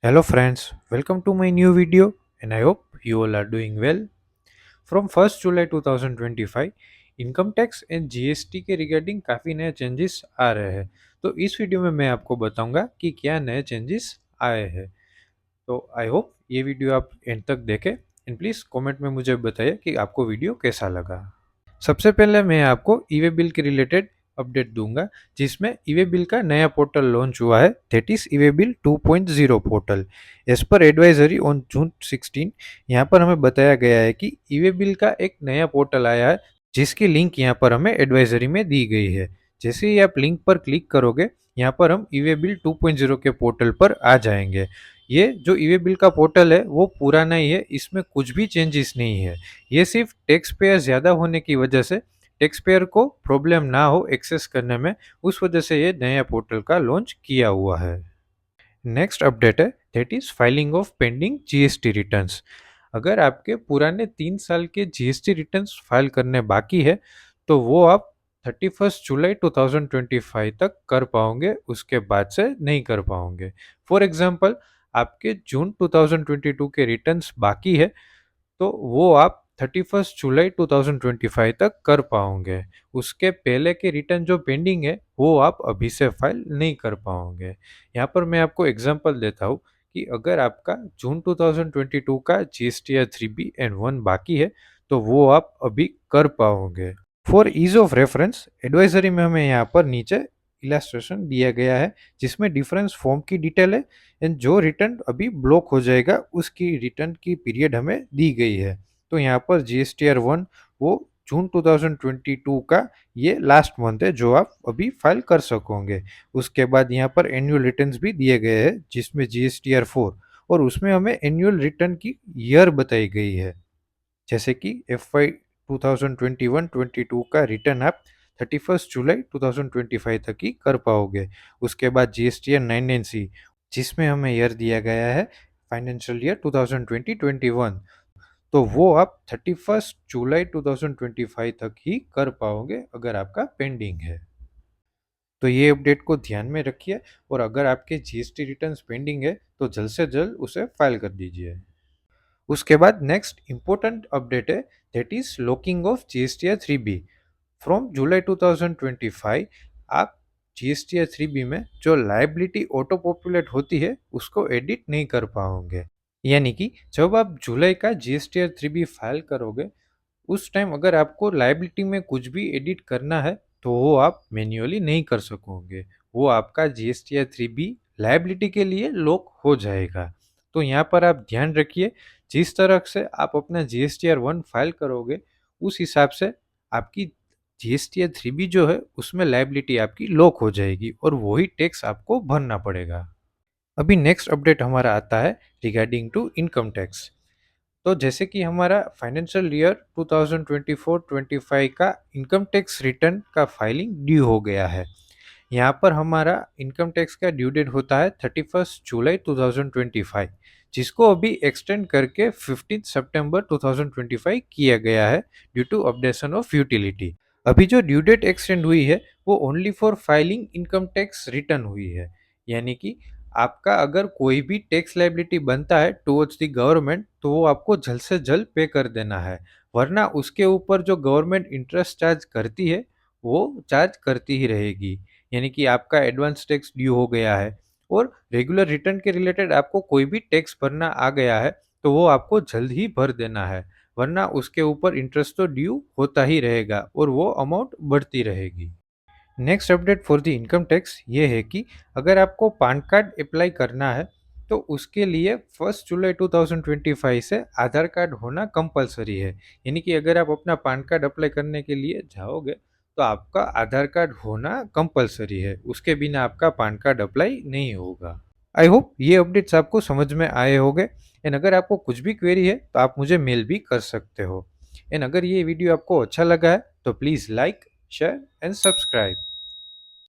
Hello friends, welcome to my new video and I hope you all are doing well. From 1st July 2025 income tax and GST के regarding काफ़ी नए changes आ रहे हैं। तो इस video में मैं आपको बताऊंगा कि क्या नए चेंजेस आए हैं। तो आई होप ये वीडियो आप एंड तक देखें एंड प्लीज़ कमेंट में मुझे बताइए कि आपको वीडियो कैसा लगा। सबसे पहले मैं आपको ईवे बिल के रिलेटेड अपडेट दूंगा, जिसमें ईवे बिल का नया पोर्टल लॉन्च हुआ है, that is eway bill 2.0 portal. As पर एडवाइजरी ऑन जून 16 यहाँ पर हमें बताया गया है कि ईवे बिल का एक नया पोर्टल आया है, जिसकी लिंक यहाँ पर हमें एडवाइजरी में दी गई है। जैसे ही आप लिंक पर क्लिक करोगे, यहाँ पर हम ईवे बिल 2.0 के पोर्टल पर आ जाएंगे। ये जो ईवे बिल का पोर्टल है वो पुराना ही है, इसमें कुछ भी चेंजेस नहीं है। ये सिर्फ टैक्स पेयर ज़्यादा होने की वजह से टैक्स पेयर को प्रॉब्लम ना हो एक्सेस करने में, उस वजह से ये नया पोर्टल का लॉन्च किया हुआ है। नेक्स्ट अपडेट है that is filing of pending GST returns. अगर आपके पुराने 3 साल के जीएसटी रिटर्न्स फाइल करने बाकी है तो वो आप 31 जुलाई 2025 तक कर पाओगे, उसके बाद से नहीं कर पाओगे। फॉर एग्जांपल, आपके जून 2022 के रिटर्न्स बाकी है तो वो आप 31 जुलाई 2025 तक कर पाओगे। उसके पहले के रिटर्न जो पेंडिंग है वो आप अभी से फाइल नहीं कर पाओगे। यहाँ पर मैं आपको एग्जांपल देता हूँ कि अगर आपका जून 2022 का जीएसटीआर 3B एंड 1 बाकी है तो वो आप अभी कर पाओगे। For is of reference advisory में हमें यहाँ पर नीचे इलास्ट्रेशन दिया गया है, जिसमें डिफरेंस फॉर्म की डिटेल है एंड जो रिटर्न अभी ब्लॉक हो जाएगा उसकी रिटर्न की पीरियड हमें दी गई है। तो यहाँ पर जीएसटीआर 1 वो जून 2022 का ये लास्ट मंथ है जो आप अभी फाइल कर सकोगे। उसके बाद यहाँ पर एनुअल रिटर्न्स भी दिए गए हैं, जिसमें जीएसटीआर 4 और उसमें हमें एनुअल रिटर्न की ईयर बताई गई है। जैसे कि FY 2021-22 का रिटर्न आप 31 जुलाई 2025 तक ही कर पाओगे। उसके बाद जीएसटीआर 9NC, जिसमें हमें ईयर दिया गया है फाइनेंशियल ईयर 2020-21, तो वो आप 31 जुलाई 2025 तक ही कर पाओगे अगर आपका पेंडिंग है। तो ये अपडेट को ध्यान में रखिए और अगर आपके जीएसटी रिटर्न्स पेंडिंग है तो जल्द से जल्द उसे फाइल कर दीजिए। उसके बाद नेक्स्ट इंपॉर्टेंट अपडेट है that is locking of GSTR 3B। From जुलाई 2025 आप जीएसटीआर 3B में जो लाइबिलिटी ऑटो पॉपुलेट होती है उसको एडिट नहीं कर पाओगे। यानी कि जब आप जुलाई का जीएसटीआर 3B फाइल करोगे, उस टाइम अगर आपको लाइबिलिटी में कुछ भी एडिट करना है तो वो आप मैन्युअली नहीं कर सकोगे। वो आपका जीएसटीआर 3B लाइबिलिटी के लिए लॉक हो जाएगा। तो यहाँ पर आप ध्यान रखिए, जिस तरह से आप अपना जीएसटीआर 1 फाइल करोगे उस हिसाब से आपकी जीएसटीआर 3B जो है उसमें लाइबिलिटी आपकी लॉक हो जाएगी और वही टैक्स आपको भरना पड़ेगा। अभी नेक्स्ट अपडेट हमारा आता है रिगार्डिंग टू इनकम टैक्स। तो जैसे कि हमारा फाइनेंशियल ईयर 2024-25 का इनकम टैक्स रिटर्न का फाइलिंग ड्यू हो गया है। यहाँ पर हमारा इनकम टैक्स का ड्यू डेट होता है 31 जुलाई 2025, जिसको अभी एक्सटेंड करके 15 सितंबर 2025 किया गया है due to updation of utility. अभी जो ड्यू डेट एक्सटेंड हुई है वो only for filing income tax return हुई है। यानी कि आपका अगर कोई भी टैक्स लाइबिलिटी बनता है टुवर्ड्स द गवर्नमेंट तो वो आपको जल्द से जल्द पे कर देना है, वरना उसके ऊपर जो गवर्नमेंट इंटरेस्ट चार्ज करती है वो चार्ज करती ही रहेगी। यानी कि आपका एडवांस टैक्स ड्यू हो गया है और रेगुलर रिटर्न के रिलेटेड आपको कोई भी टैक्स भरना आ गया है तो वो आपको जल्द ही भर देना है, वरना उसके ऊपर इंटरेस्ट तो ड्यू होता ही रहेगा और वो अमाउंट बढ़ती रहेगी। Next update for the income tax ये है कि अगर आपको पैन कार्ड अप्लाई करना है तो उसके लिए 1 जुलाई 2025 से आधार कार्ड होना कंपलसरी है। यानी कि अगर आप अपना पैन कार्ड अप्लाई करने के लिए जाओगे तो आपका आधार कार्ड होना कंपलसरी है, उसके बिना आपका पैन कार्ड अप्लाई नहीं होगा। आई होप ये अपडेट्स आपको समझ में आए होंगे एंड अगर आपको कुछ भी क्वेरी है तो आप मुझे मेल भी कर सकते हो। एंड अगर ये वीडियो आपको अच्छा लगा है तो please like, share and subscribe.